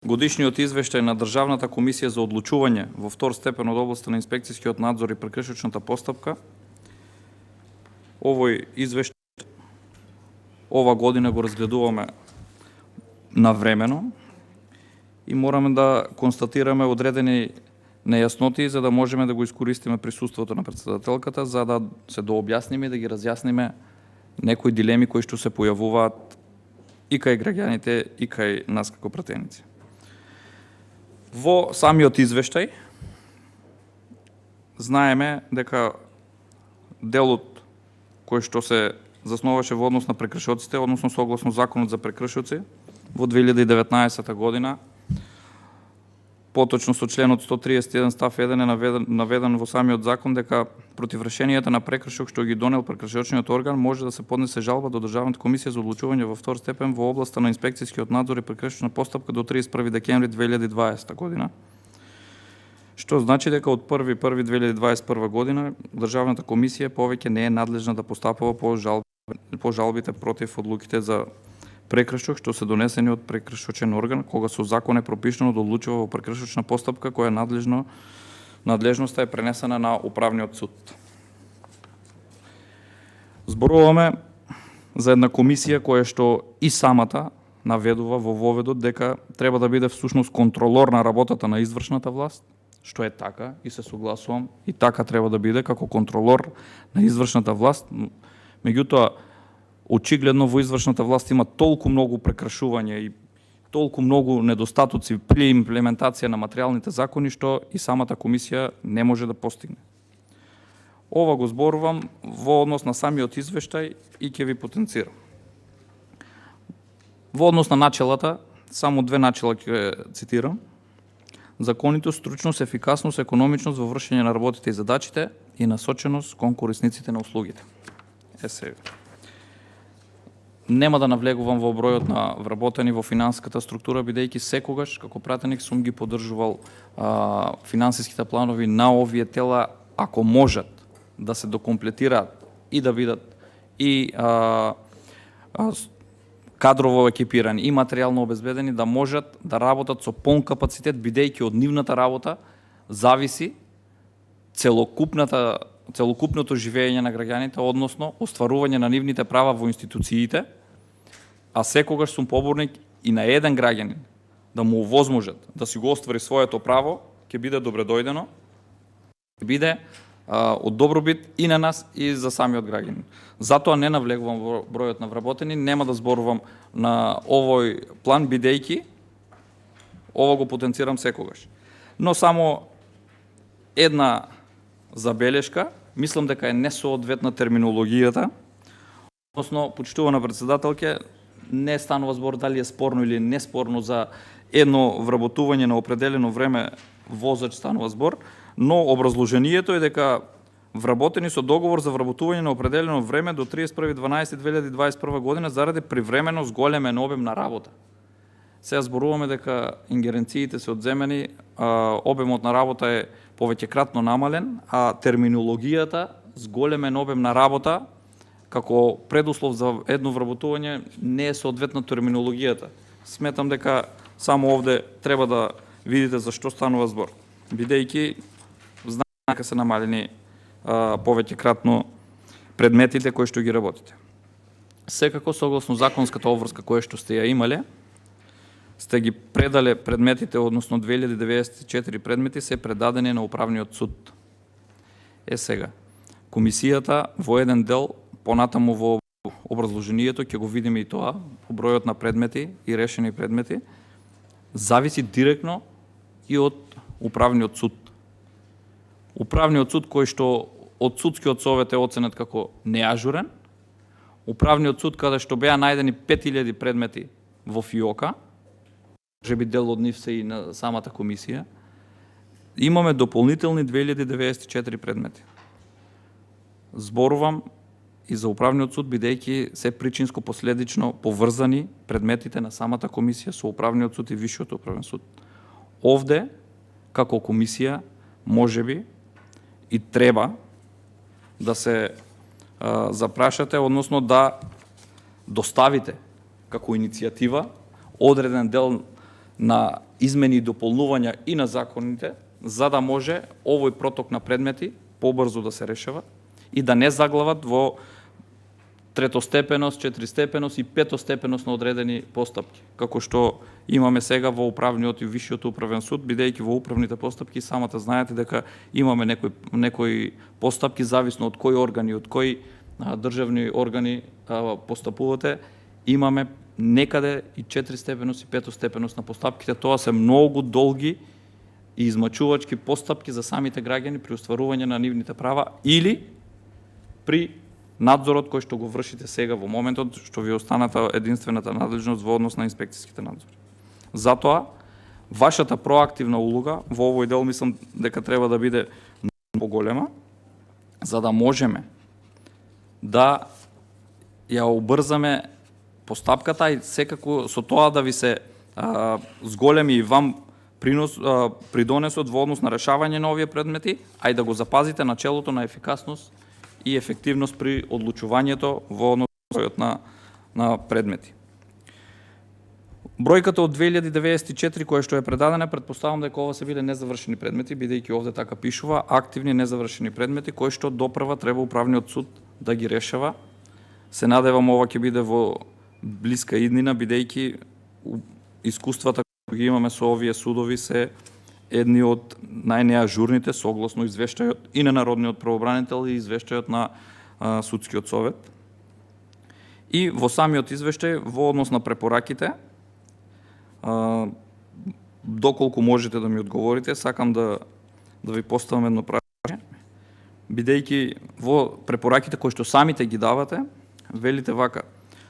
Годишниот извештај на Државната комисија за одлучување во втор степен од областа на инспекцијскиот надзор и прекршичната постапка. Овој извештај ова година го разгледуваме навремено и мораме да констатираме одредени нејасноти за да можеме да го искористиме присуството на претседателката за да се дообјасниме и да ги разјасниме некои дилеми кои што се појавуваат и кај граѓаните и кај нас како пратеници. Во самиот извештај знаеме дека делот кој што се заснуваше во однос на прекршоците, односно согласно Законот за прекршоци во 2019 година, поточно со членот 131 став 1 е наведен во самиот закон дека против решенијата на прекршок што ги донел прекршочниот орган може да се поднесе жалба до Државната комисија за одлучување во втор степен во областа на инспекцијскиот надзор и прекршочна постапка до 31 декември 2020 година. Што значи дека од 1.1.2021 година Државната комисија повеќе не е надлежна да постапува по жалбите против одлуките за прекршок што се донесени од прекршочен орган, кога со закон е пропишано да одлучува во прекршочна постапка која надлежноста е пренесена на управниот суд. Зборуваме за една комисија која што и самата наведува во воведот дека треба да биде всушност контролор на работата на извршната власт, што е така и се согласувам, и така треба да биде како контролор на извршната власт. Меѓутоа, очигледно во извршната власт има толку многу прекршувања и толку многу недостатоци при имплементација на материјалните закони што и самата комисија не може да постигне. Ова го зборувам во однос на самиот извештај и ќе ви потенцирам. Во однос на начелата, само две начела ќе цитирам. Законитост, стручност, ефикасност, економичност во вршење на работите и задачите и насоченост кон корисниците на услугите. Нема да навлегувам во бројот на вработени во финансиската структура, бидејќи секогаш како пратеник сум ги поддржувал финансиските планови на овие тела, ако можат да се докомплетираат и да бидат и кадрово екипирани и материјално обезбедени, да можат да работат со полн капацитет, бидејќи од нивната работа зависи целокупното живење на граѓаните, односно остварување на нивните права во институциите, а секогаш сум поборник и на еден граѓанин да му овозможат да си го оствари своето право, ќе биде добредојдено, ќе биде од добробит и на нас и за самиот граѓанин. Затоа не навлегувам во бројот на вработени, нема да зборувам на овој план, бидејќи ово го потенцирам секогаш. Но само една забелешка, мислам дека е несоодветна терминологијата, односно, почитувана претседателке, не станува збор дали е спорно или не спорно за едно вработување на определено време возач станува збор, но образложението е дека вработени со договор за вработување на определено време до 31.12.2021 година заради привремено зголемен обем на работа. Сега зборуваме дека ингеренциите се одземени, обемот на работа е повеќекратно намален, а терминологијата зголемен обем на работа како предуслов за едно вработување не е соодветна терминологијата. Сметам дека само овде треба да видите за што станува збор, бидејќи знаеме дека се намалени повеќекратно предметите кои што ги работите. Секако, согласно законската обврска која што сте ја имале, сте ги предале предметите, односно 2094 предмети се предадени на управниот суд. Сега, комисијата во еден дел, понатаму во образложението, ќе го видиме и тоа, по бројот на предмети и решени предмети, зависи директно и од управниот суд. Управниот суд кој што од судскиот совет е оценет како неажурен, управниот суд каде што беа најдени 5000 предмети во ФИОКа, може би дел од нив се и на самата комисија, имаме дополнителни 2094 предмети. Зборувам и за управниот суд, бидејќи се причинско последично поврзани предметите на самата комисија со управниот суд и висшиот управен суд. Овде, како комисија, можеби и треба да се запрашате, односно да доставите како иницијатива одреден дел на измени и дополнувања и на законите, за да може овој проток на предмети побрзо да се решава и да не заглават во третостепеност, четиристепеност и петостепеност на одредени постапки, како што имаме сега во управниот и висшиот управен суд, бидејќи во управните постапки самата знаете дека имаме некои постапки зависно од кои органи, од кои државни органи постапувате, имаме некаде и четиристепеност и петостепеност на постапките. Тоа се многу долги и измачувачки постапки за самите граѓани при остварување на нивните права или при надзорот кој што го вршите сега во моментот, што ви останата единствената надлежност во однос на инспекцијските надзори. Затоа, вашата проактивна улога во овој дел мислам дека треба да биде поголема, за да можеме да ја обрзаме постапката и секако со тоа да ви се зголеми и вам придонесот во однос на решавање на овие предмети, а и да го запазите начелото на ефикасност и ефективност при одлучувањето во однос на предмети. Бројката од 2094 која што е предадена, претпоставам дека ова се биле незавршени предмети, бидејќи овде така пишува активни незавршени предмети кои што допрва треба управниот суд да ги решава. Се надевам ова ќе биде во блиска иднина, бидејќи искуствата кои ги имаме со овие судови се едни од најнеажурните согласно извештајот и на Народниот правобранител и извештајот на Судскиот совет. И во самиот извештај, во однос на препораките, доколку можете да ми одговорите, сакам да ви поставам едно прашање, бидејќи во препораките кои што самите ги давате, велите вака: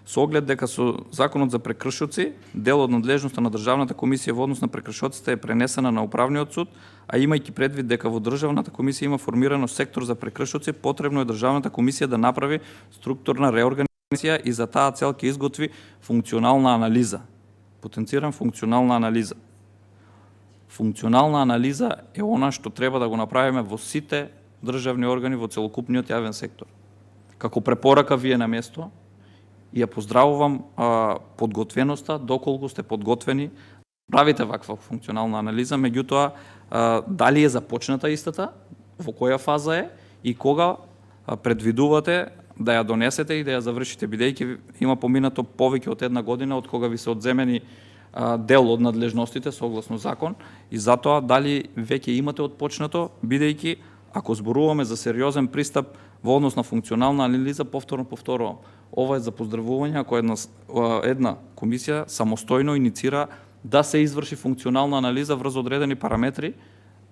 со оглед дека со Законот за прекршоци, дел од надлежноста на Државната комисија во однос на прекршоците е пренесена на Управниот суд, а имајќи предвид дека во Државната комисија има формирано сектор за прекршоци, потребно е Државната комисија да направи структурна реорганизација и за таа цел ќе изготви функционална анализа. Потенцирам функционална анализа. Функционална анализа е она што треба да го направиме во сите државни органи во целокупниот јавен сектор. Како препорака вие на место, и ја поздравувам подготвеноста, доколку сте подготвени, правите ваква функционална анализа, меѓутоа дали е започната истата, во која фаза е и кога предвидувате да ја донесете и да ја завршите, бидејќи има поминато повеќе од една година од кога ви се одземени дел од надлежностите согласно закон и затоа дали веќе имате отпочнато, бидејќи ако зборуваме за сериозен пристап во однос на функционална анализа, повторно, ова е за поздравување ако една комисија самостојно иницира да се изврши функционална анализа врз одредени параметри,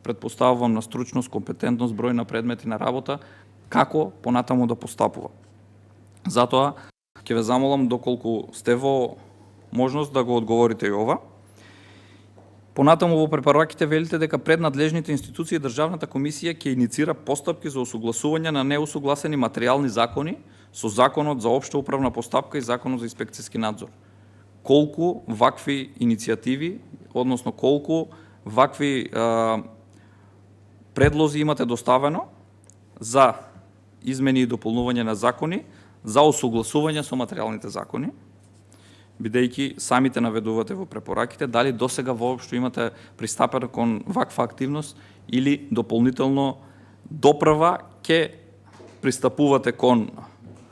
претпоставувам на стручност, компетентност, број на предмети на работа, како понатаму да постапува. Затоа ќе ве замолам, доколку сте во можност да го одговорите и ова. Понатаму во препораките велите дека пред надлежните институции Државната комисија ќе иницира постапки за усогласување на неусогласени материјални закони со Законот за општа управна постапка и Законот за инспекцијски надзор. Колку вакви иницијативи, односно колку вакви предлози имате доставено за измени и дополнување на закони, за усогласување со материјалните закони, бидејќи самите наведувате во препораките, дали досега воопшто имате пристапено кон ваква активност или дополнително допрва ќе пристапувате кон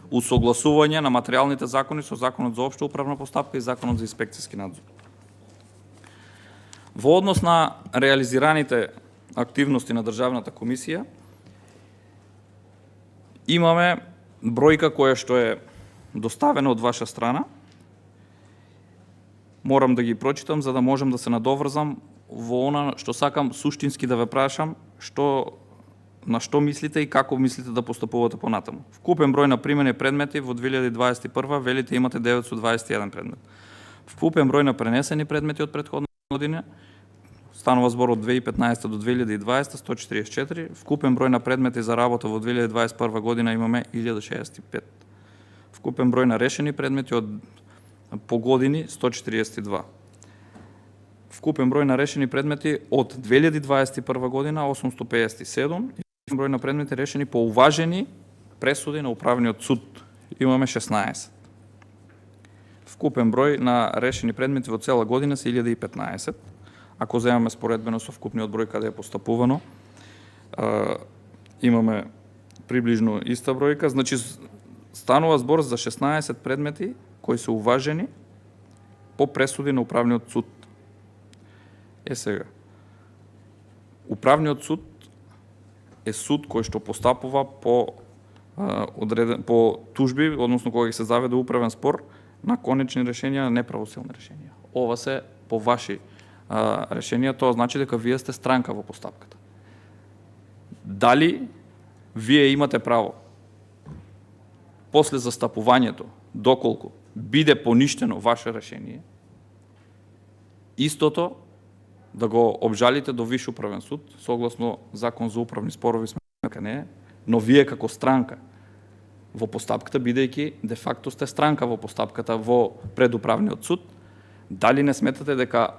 усогласување на материјалните закони со Законот за општа управна постапка и Законот за инспекцијски надзор. Во однос на реализираните активности на Државната комисија, имаме бројка која што е доставена од ваша страна. Морам да ги прочитам за да можам да се надоврзам во она што сакам суштински да ве прашам, на што мислите и како мислите да постапувате понатаму. Вкупен број на примени предмети во 2021 велите имате 921 предмет. Вкупен број на пренесени предмети од претходна година, станува збор од 2015 до 2020 144, вкупен број на предмети за работа во 2021 година имаме 1065. Вкупен број на решени предмети по години 142. Вкупен број на решени предмети од 2021 година 857 и вкупен број на предмети решени по уважени пресуди на Управниот суд имаме 16. Вкупен број на решени предмети во цела година се 1015. Ако земаме споредбено со вкупниот број каде е постапувано, имаме приближно иста бројка. Значи, станува збор за 16 предмети кои се уважени по пресуди на Управниот суд. Сега, Управниот суд е суд кој што постапува по тужби, односно кога се заведе управен спор на конечни решенија, на неправосилни решенија. Ова се по ваши решенија, тоа значи дека вие сте странка во постапката. Дали вие имате право после застапувањето, доколку биде поништено ваше решение, истото да го обжалите до Виш управен суд, согласно Закон за управни спорови, сметка не е, но вие како странка во постапката, бидејќи де факто сте странка во постапката во предуправниот суд, дали не сметате дека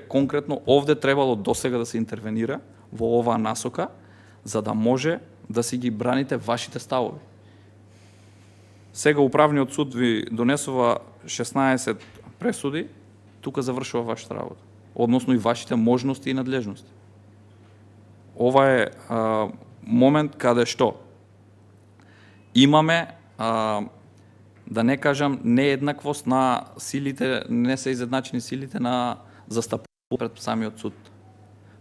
конкретно овде требало досега да се интервенира во оваа насока, за да може да си ги браните вашите ставови? Сега Управниот суд ви донесува 16 пресуди, тука завршува вашата работа, односно и вашите можности и надлежности. Ова е момент каде што имаме, да не кажам, нееднаквост на силите, не се изедначени силите на застапување пред самиот суд.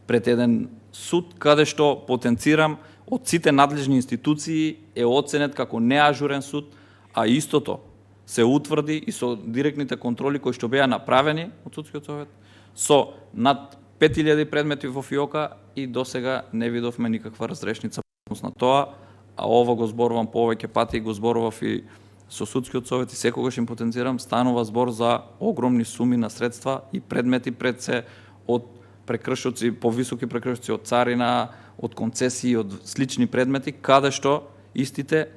Пред еден суд каде што, потенцирам, од сите надлежни институции е оценет како неажурен суд, а истото се утврди и со директните контроли кои што беа направени од Судскиот совет, со над 5000 предмети во ФИОКа и досега не видовме никаква разрешница на тоа, а ова го зборувам повеќе пати, го зборував и со Судскиот совет и секогаш им потенцирам, станува збор за огромни суми на средства и предмети пред се од прекршоци, повисоки прекршоци од царина, од концесии, од слични предмети, каде што истите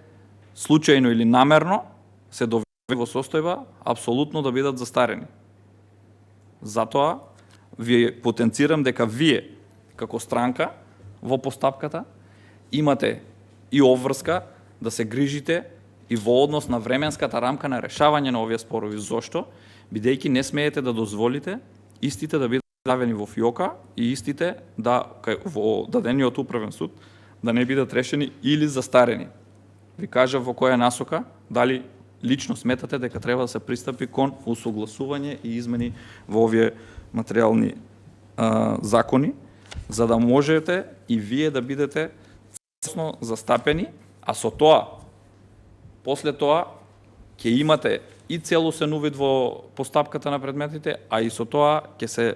случајно или намерно се доведени во состојба апсолутно да бидат застарени. Затоа ви потенцирам дека вие како странка во постапката имате и обврска да се грижите и во однос на временската рамка на решавање на овие спорови. Зошто? Бидејќи не смеете да дозволите истите да бидат ставени во ФИОКа и истите да во дадениот управен суд да не бидат решени или застарени. Ви кажав во која насока, дали лично сметате дека треба да се пристапи кон усогласување и измени во овие материјални закони, за да можете и вие да бидете целосно застапени, а со тоа, после тоа, ќе имате и целосен увид во постапката на предметите, а и со тоа ќе се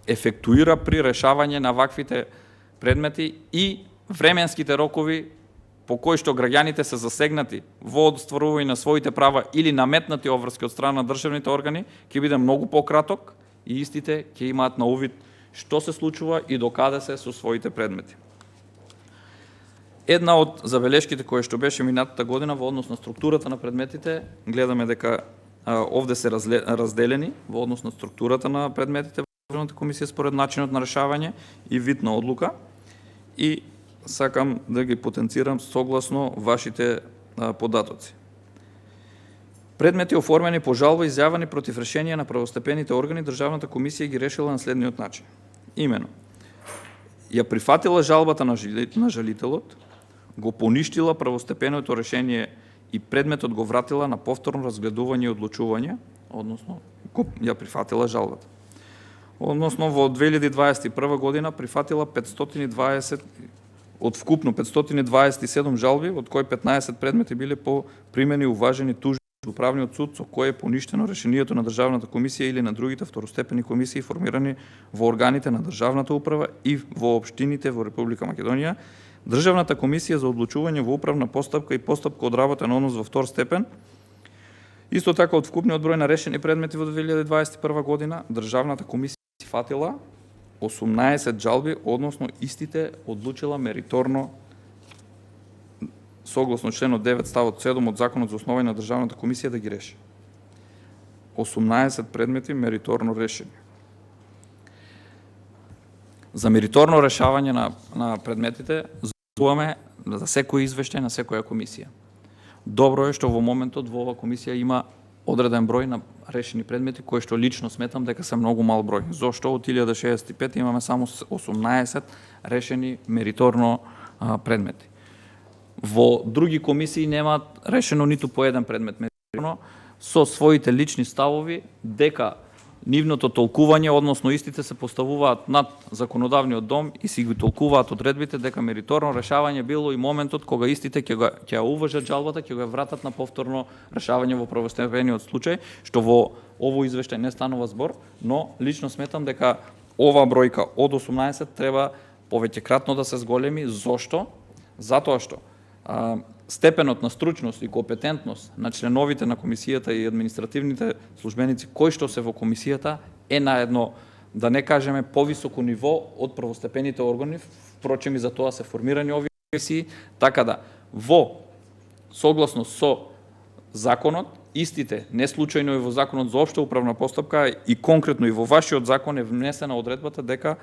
ефектуира при решавање на ваквите предмети и временските рокови по кои што граѓаните се засегнати во остварување на своите права или наметнати обврски од страна на државните органи, ќе биде многу пократок и истите ќе имаат на увид што се случува и докаде се со своите предмети. Една од забелешките која што беше минатата година во однос на структурата на предметите, гледаме дека овде се разделени во однос на структурата на предметите во Државната комисија според начинот на решавање и вид на одлука, и сакам да ги потенцирам согласно вашите податоци. Предмети оформени по жалба изјавени против решенија на правостепените органи, Државната комисија ги решила на следниот начин. Имено, ја прифатила жалбата на жалителот, го поништила правостепеното решение и предметот го вратила на повторно разгледување и одлучување, односно ја прифатила жалбата. Односно во 2021 година прифатила 520 од вкупно 527 жалби, од кои 15 предмети биле по примени уважени тужби од Управниот суд со кој е поништено решението на Државната комисија или на другите второстепени комисии формирани во органите на државната управа и во општините во Република Македонија, Државната комисија за одлучување во управна постапка и постапка од работен однос во втор степен. Исто така од вкупниот број на решени предмети во 2021 година, Државната комисија фатила 18 жалби, односно истите одлучила мериторно согласно членот 9 ставот 7 од Законот за основање на Државната комисија да ги реши. 18 предмети мериторно решени. За мериторно решавање на предметите зборуваме за секој извештај на секоја комисија. Добро е што во моментот во оваа комисија има одреден број на решени предмети кои што лично сметам дека се многу мал број. Зошто од 1065 имаме само 18 решени мериторно предмети. Во други комисии немаат решено ниту по еден предмет мериторно, со своите лични ставови дека нивното толкување, односно истите се поставуваат над законодавниот дом и си ги толкуваат одредбите дека мериторно решавање било и моментот кога истите ќе ја уважат жалбата, ќе го вратат на повторно решавање во првостепениот случај, што во овој извештај не станува збор, но лично сметам дека ова бројка од 18 треба повеќекратно да се зголеми. Зошто? Затоа што степенот на стручност и компетентност на членовите на комисијата и административните службеници кои што се во комисијата е на едно, да не кажеме, повисоко ниво од првостепените органи, впрочем и за тоа се формирани овие комисии, така да во согласно со законот, истите, не случајно и во законот за општа управна постапка и конкретно и во вашиот закон е внесена одредбата дека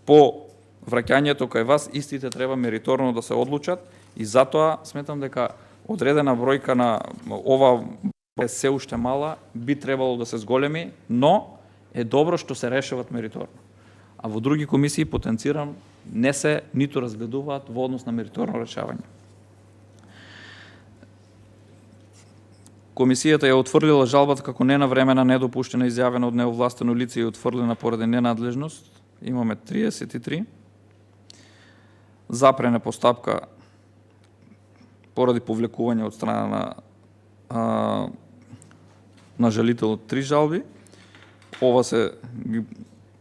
по враќањето кај вас истите треба мериторно да се одлучат и затоа сметам дека одредена бројка на ова е се уште мала, би требало да се зголеми, но е добро што се решават мериторно. А во други комисии, потенцирам, не се ниту разгледуваат во однос на мериторно решавање. Комисијата ја отфрлила жалбата како ненавремена, недопуштена, изјавена од неовластено лице и отфрлена поради ненадлежност. Имаме 33. Запрена постапка поради повлекување од страна на жалителот 3 жалби. Ова се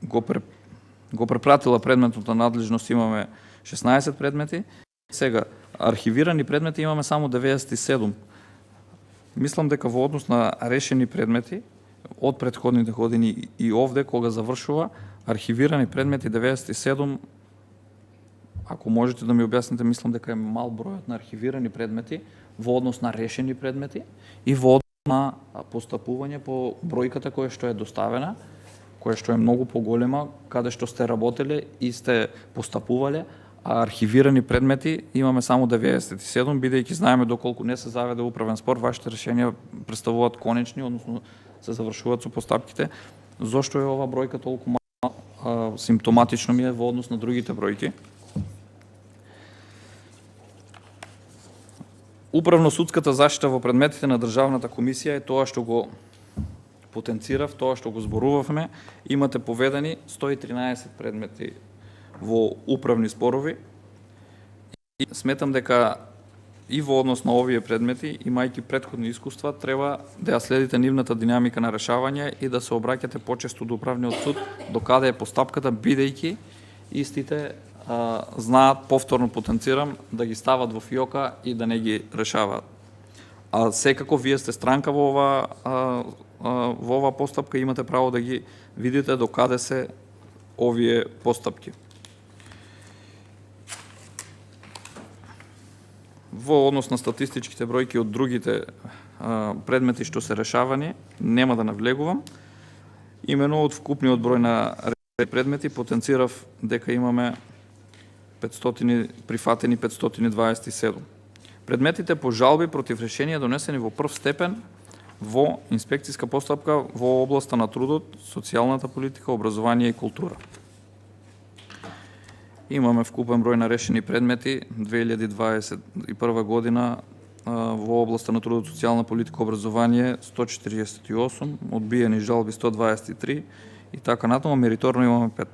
го препратила предметната надлежност, имаме 16 предмети. Сега, архивирани предмети имаме само 97. Мислам дека во однос на решени предмети од претходните години и овде, кога завршува, архивирани предмети 97, ако можете да ми објасните, мислам дека е мал бројот на архивирани предмети во однос на решени предмети и во однос на постапување по бројката која што е доставена, која што е многу поголема, каде што сте работеле и сте постапувале, а архивирани предмети имаме само 97, бидејќи знаеме доколку не се заведе управен спор, вашите решенија представуваат конечни, односно се завршуваат со постапките. Зошто е ова бројка толку мала? Симптоматично ми е во однос на другите бројки. Управно-судската заштита во предметите на Државната комисија е тоа што го потенцирав, тоа што го зборувавме. Имате поведени 113 предмети во управни спорови и сметам дека и во однос на овие предмети, имајќи претходни искуства, треба да ја следите нивната динамика на решавање и да се обраќате почесто до управниот суд, докаде е постапката, бидејќи истите знаат, повторно потенцирам, да ги стават во фиока и да не ги решаваат. А секако вие сте странка во ова постапка и имате право да ги видите докаде се овие постапки. Во однос на статистичките бројки од другите предмети што се решавани, нема да навлегувам. Имено од вкупниот број на предмети потенцирав дека имаме 500 прифатени 527. Предметите по жалби против решенија донесени во прв степен во инспекцијска постапка во областа на трудот, социјалната политика, образование и култура. Имаме вкупен број на решени предмети 2021 година во областа на трудот, социјална политика, образование 148, одбиени жалби 123 и така натаму, мериторно имаме 5.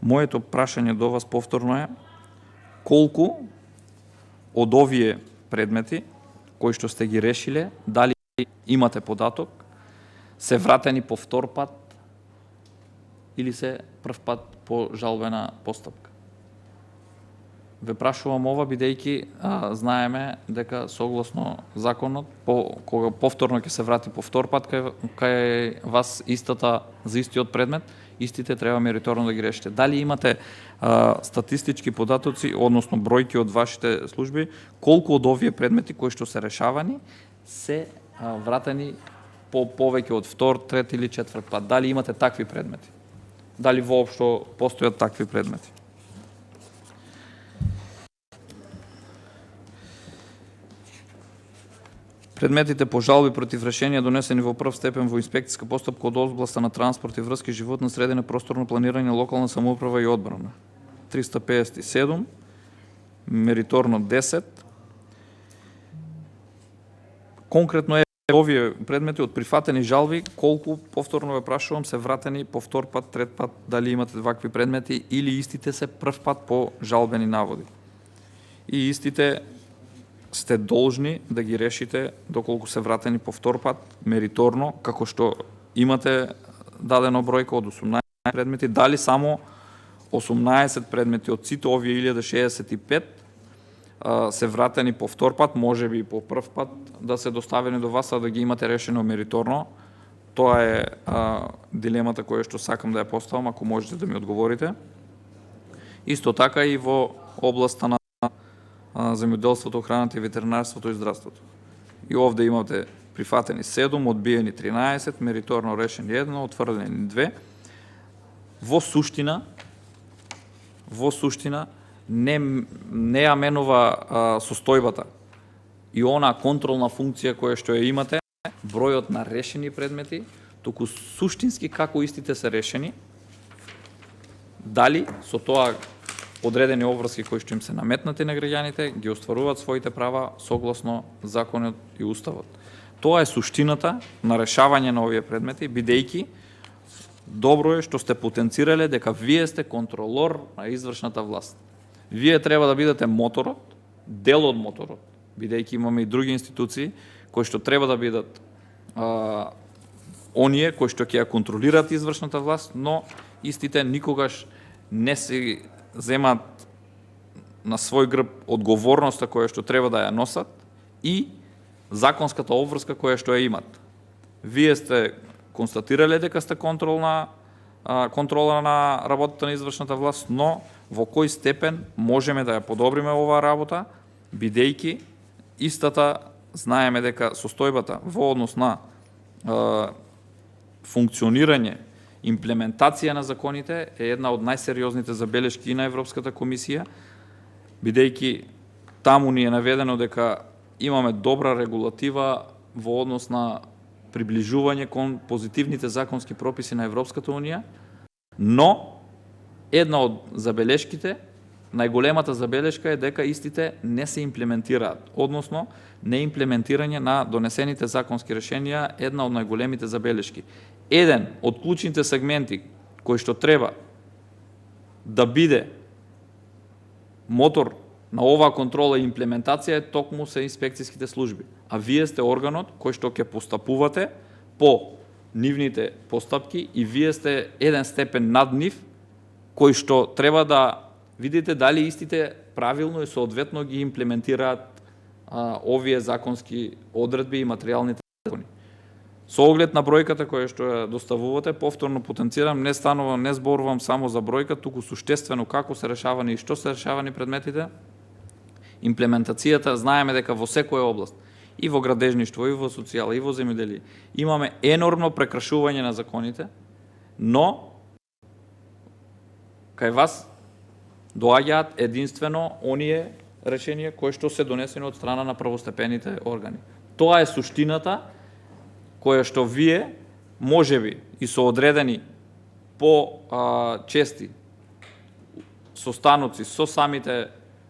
Моето прашање до вас повторно е колку од овие предмети кои што сте ги решиле, дали имате податок, се вратени по втор пат или се прв пат по жалбена постапка. Ве прашувам ова бидејќи знаеме дека согласно законот, кога повторно ќе се врати по втор пат кај вас истата за истиот предмет, истите треба мериторно да ги решите. Дали имате статистички податоци, односно бројки од вашите служби, колку од овие предмети кои што се решавани се вратени по повеќе од втор, трет или четврт пат? Дали имате такви предмети? Дали воопшто постојат такви предмети? Предметите по жалби против решенија донесени во прв степен во инспекциска постапка од областа на транспорт и врски, животна средина, просторно планирање, локална самоуправа и одбрана. 357, мериторно 10. Конкретно е овие предмети од прифатени жалби, колку, повторно ве прашувам, се вратени по втор пат, трет пат, дали имате вакви предмети или истите се прв пат по жалбени наводи. И истите сте должни да ги решите доколку се вратени по втор пат, мериторно, како што имате дадено бројка од 18 предмети, дали само 18 предмети од сите овие 1065 се вратени по втор пат, може би по прв пат да се доставени до вас, а да ги имате решено мериторно. Тоа е дилемата која што сакам да ја поставам, ако можете да ми одговорите. Исто така и во областа на земјоделството, храната и ветеринарството и здравството. И овде имате прифатени 7, одбиени 13, мериторно решени 1, отврдени 2. Во суштина не ја менува состојбата и она контролна функција која што ја имате, бројот на решени предмети, туку суштински како истите се решени, дали со тоа одредени обврски кои што им се наметнати на граѓаните ги остваруваат своите права согласно законот и уставот. Тоа е суштината на решавање на овие предмети, бидејќи добро е што сте потенцирале дека вие сте контролор на извршната власт. Вие треба да бидете моторот, дел од моторот, бидејќи имаме и други институции кои што треба да бидат оние кои што ќе ја контролираат извршната власт, но истите никогаш не се земат на свој грб одговорноста која што треба да ја носат и законската обврска која што ја имат. Вие сте констатирале дека сте контрола на работата на извршната власт, но во кој степен можеме да ја подобриме оваа работа, бидејќи истата знаеме дека состојбата во однос на функционирање, имплементација на законите е една од најсериозните забелешки и на Европската комисија, бидејќи таму ни е наведено дека имаме добра регулатива во однос на приближување кон позитивните законски прописи на Европската унија, но една од забелешките, најголемата забелешка е дека истите не се имплементираат, односно неимплементирање на донесените законски решенија една од најголемите забелешки. Еден од клучните сегменти кој што треба да биде мотор на оваа контрола и имплементација е токму се инспекцијските служби. А вие сте органот кој што ќе постапувате по нивните постапки и вие сте еден степен над нив, кој што треба да видите дали истите правилно и соодветно ги имплементираат овие законски одредби и материјалните закони. Со оглед на бројката која што ја доставувате, повторно потенцирам, не зборувам само за бројка, туку суштествено како се решавани и што се решавани предметите. Имплементацијата, знаеме дека во секоја област, и во градежништво, и во социјала, и во земјоделие, имаме енормно прекршување на законите, но кај вас доаѓаат единствено оние решенија кои што се донесени од страна на првостепените органи. Тоа е суштината која што вие, можеби и со одредени по чести состаноци со самите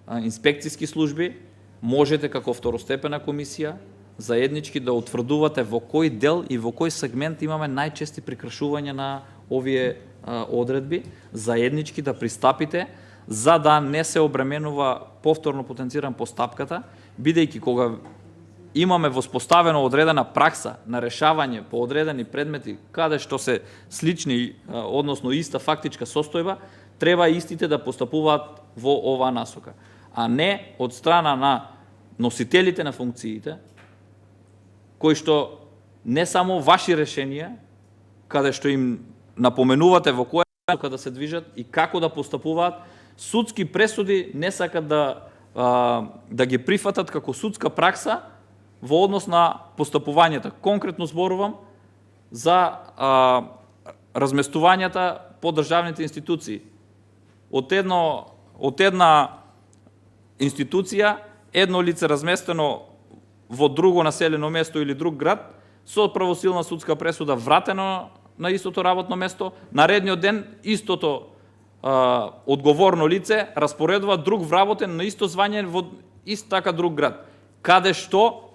инспекцијски служби, можете како второстепена комисија заеднички да утврдувате во кој дел и во кој сегмент имаме најчести прекршувања на овие одредби, заеднички да пристапите, за да не се обременува, повторно потенцирам, постапката, бидејќи кога имаме воспоставено одредена пракса на решавање по одредени предмети каде што се слични, односно иста фактичка состојба, треба истите да постапуваат во оваа насока, а не од страна на носителите на функциите, кои што не само ваши решенија, каде што им напоменувате во која насока да се движат и како да постапуваат, судски пресуди не сакат да ги прифатат како судска пракса во однос на постапувањата. Конкретно зборувам за разместувањата по државните институции. Од една институција, едно лице разместено во друго населено место или друг град, со правосилна судска пресуда вратено на истото работно место, наредниот ден истото одговорно лице распоредува друг вработен на исто звање во ист така друг град, каде што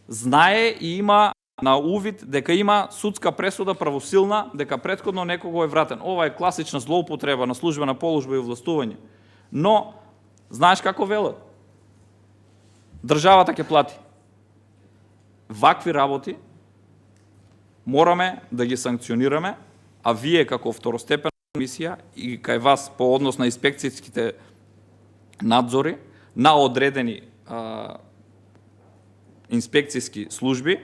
знае и има на увид дека има судска пресуда правосилна, дека претходно некого е вратен. Ова е класична злоупотреба на службена положба и овластување. Но, знаеш како велат? Државата ќе плати. Вакви работи мораме да ги санкционираме, а вие како второстепена комисија и кај вас по однос на инспекцијските надзори на одредени инспекцијски служби,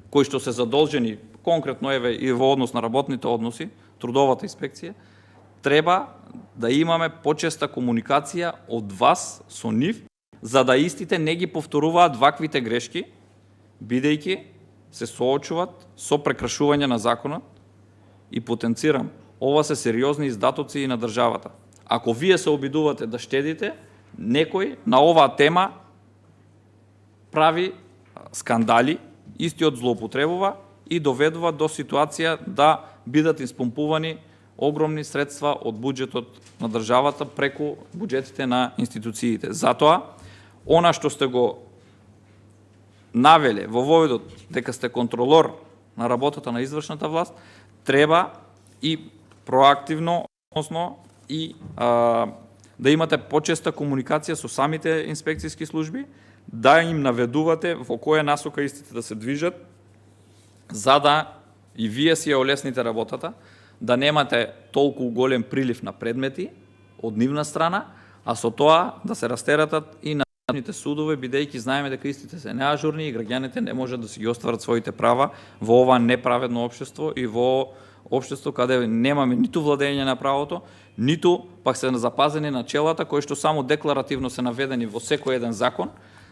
кои што се задолжени конкретно еве и во однос на работните односи, трудовата инспекција, треба да имаме почеста комуникација од вас со нив, за да истите не ги повторуваат ваквите грешки, бидејќи се соочуваат со прекршување на законот и потенцирам, ова се сериозни издатоци и на државата. Ако вие се обидувате да штедите, некој на оваа тема прави скандали, истиот злоупотребува и доведува до ситуација да бидат испомпувани огромни средства од буџетот на државата преку буџетите на институциите. Затоа, она што сте го навеле во воведот дека сте контролор на работата на извршната власт, треба и проактивно, односно и да имате почеста комуникација со самите инспекцијски служби, да им наведувате во која насока истите да се движат, за да и вие си ја олесните работата, да немате толку голем прилив на предмети од нивна страна, а со тоа да се растератат и на судове, бидејќи знаеме дека истите се неажурни и граѓаните не можат да си ги остварат своите права во ова неправедно општество и во општество каде немаме ниту владење на правото, ниту пак се запазени начелата кои што само декларативно се наведени во секој еден закон,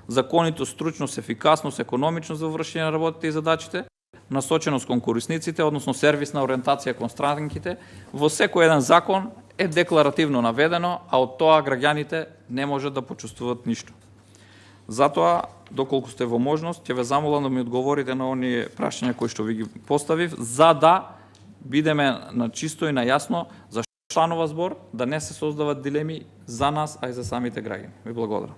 законитост, стручност, ефикасност, економичност за вршење на работите и задачите, насоченост кон корисниците, односно сервисна ориентација кон странките, во секој еден закон е декларативно наведено, а од тоа граѓаните не можат да почувствуваат ништо. Затоа, доколку сте во можност, ќе ве замолам да ми одговорите на оние прашања кои што ви ги поставив, за да бидеме на чисто и на јасно за членува збор, да не се создават дилеми за нас, а и за самите граѓани. Ви благодарам.